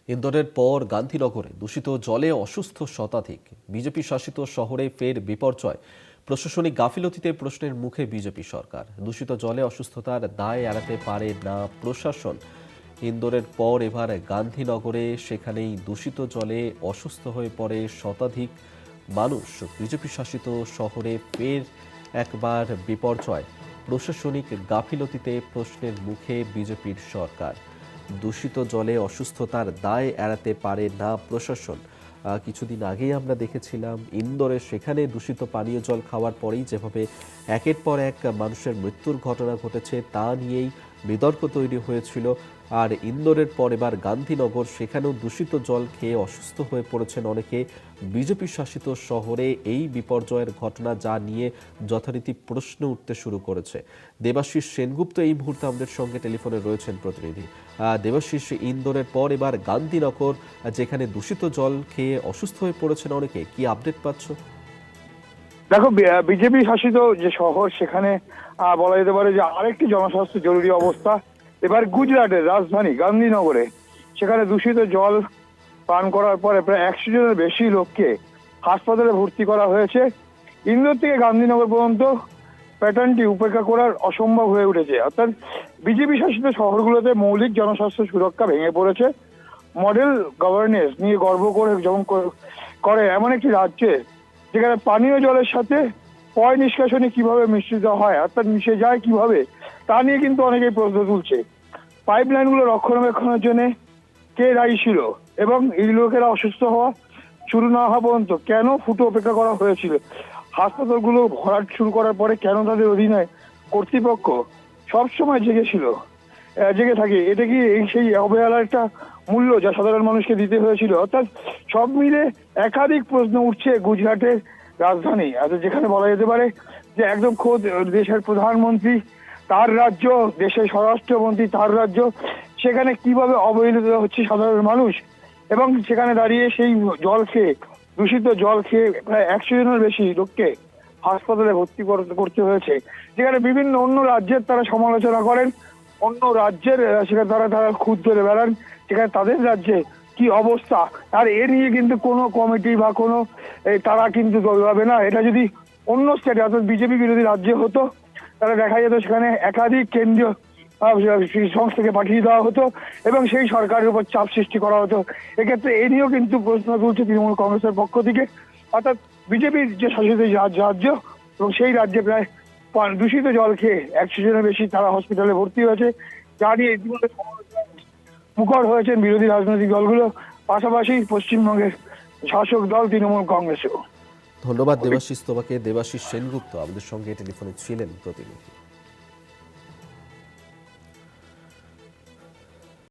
ইন্দোরের পর গান্ধীনগরে দূষিত জলে অসুস্থ শতাধিক। বিজেপি শাসিত শহরে ফের বিপর্যয়। প্রশাসনিক গাফিলতিতে প্রশ্নের মুখে বিজেপি সরকার। দূষিত জলে অসুস্থতার দায় এড়াতে পারে না প্রশাসন। ইন্দোরের পর এবার গান্ধীনগরে, সেখানেই দূষিত জলে অসুস্থ হয়ে পড়ে শতাধিক মানুষ। বিজেপি শাসিত শহরে ফের একবার বিপর্যয়। প্রশাসনিক গাফিলতিতে প্রশ্নের মুখে বিজেপির সরকার। দূষিত জলে অসুস্থতার দায় এড়াতে পারে না প্রশাসন। কিছুদিন আগেই আমরা দেখেছিলাম ইন্দোরে, সেখানে দূষিত পানীয় জল খাওয়ার পরেই যেভাবে একের পর এক মানুষের মৃত্যুর ঘটনা ঘটেছে, তা নিয়েই বিতর্ক তৈরি হয়েছিল। আর ইন্দোরের পর এবার গান্ধীনগর, সেখানেও দূষিত জল খেয়ে অসুস্থ হয়ে পড়েছেন অনেকে। বিজেপি শাসিত শহরে এই বিপর্যয়ের ঘটনা, যা নিয়ে যথারীতি প্রশ্ন উঠতে শুরু করেছে। দেবাশিস সেনগুপ্ত এই মুহূর্তে আমাদের সঙ্গে টেলিফোনে রয়েছেন প্রতিনিধি। দেবাশিস, ইন্দোরের পর এবার গান্ধীনগর, যেখানে দূষিত জল খেয়ে অসুস্থ হয়ে পড়েছেন অনেকে, কি আপডেট পাচ্ছ? দেখো, বিজেপি শাসিত যে শহর, সেখানে বলা যেতে পারে যে আরেকটি জনস্বাস্থ্য জরুরি অবস্থা। এবার গুজরাটের রাজধানী গান্ধীনগরে, সেখানে দূষিত জল পান করার পরে প্রায় 100 জনের বেশি লোককে হাসপাতালে ভর্তি করা হয়েছে। ইন্দোর থেকে গান্ধীনগর পর্যন্ত প্যাটার্নটি উপেক্ষা করার অসম্ভব হয়ে উঠেছে। অর্থাৎ বিজেপি শাসিত শহরগুলোতে মৌলিক জনস্বাস্থ্য সুরক্ষা ভেঙে পড়েছে। মডেল গভর্নেন্স নিয়ে গর্ব করে যেমন করে এমন একটি রাজ্যে, যেখানে পানীয় জলের সাথে পয় নিষ্কাশনী কিভাবে মিশ্রিত হয়, অর্থাৎ মিশে যায় কিভাবে, তা নিয়ে কিন্তু অনেকেই প্রশ্ন তুলছে। পাইপলাইনগুলো রক্ষণাবেক্ষণের জন্য কে দায়ী ছিল, এবং এই লোকেরা অসুস্থ হওয়া শুরু না হওয়া পর্যন্ত কেন ফুটো অপেক্ষা করা হয়েছিল? হাসপাতালগুলো ভরাট শুরু করার পরে কেন তাদের অধীনে কর্তৃপক্ষ সবসময় জেগে থাকে? এটা কি সেই অবহেলার একটা মূল্য যা সাধারণ মানুষকে দিতে হয়েছিল? অর্থাৎ সব মিলে একাধিক প্রশ্ন উঠছে গুজরাটের রাজধানী, যেখানে বলা যেতে পারে যে একদম খোদ দেশের প্রধানমন্ত্রী তার রাজ্য, দেশের স্বরাষ্ট্রমন্ত্রী তার রাজ্য, সেখানে কিভাবে অবহেলিত হচ্ছে সাধারণ মানুষ। এবং সেখানে দাঁড়িয়ে সেই জল খেয়ে, দূষিত জল খেয়ে প্রায় 100 জনের বেশি লোককে হাসপাতালে ভর্তি করতে হয়েছে। যেখানে বিভিন্ন অন্য রাজ্যের তারা সমালোচনা করেন, অন্য রাজ্যের সেখানে তারা খুদ ধরে বেড়ান, সেখানে তাদের রাজ্যে কি অবস্থা। আর এ নিয়ে কিন্তু কোনো কমিটি বা কোনো তারা কিন্তু দলবে না। এটা যদি অন্য স্টেটে, অর্থাৎ বিজেপি বিরোধী রাজ্যে হতো, তাহলে দেখা যেত সেখানে একাধিক কেন্দ্রীয় সংস্থাকে পাঠিয়ে দেওয়া হতো এবং সেই সরকারের উপর চাপ সৃষ্টি করা হতো। এক্ষেত্রে এ নিয়েও কিন্তু প্রশ্ন তুলছে তৃণমূল কংগ্রেসের পক্ষ থেকে। অর্থাৎ বিজেপির যে শাসিত রাজ্য, এবং সেই রাজ্যে প্রায় দূষিত জল খেয়ে 100 জনের বেশি তারা হসপিটালে ভর্তি হয়েছে, যা নিয়ে ইতিমধ্যে মুখর হয়েছেন বিরোধী রাজনৈতিক দলগুলো, পাশাপাশি পশ্চিমবঙ্গের শাসক দল তৃণমূল কংগ্রেসও। ধন্যবাদ দেবাশিস তোমাকে। দেবাশিস সেনগুপ্ত আমাদের সঙ্গে টেলিফোনে ছিলেন প্রতিনিধি।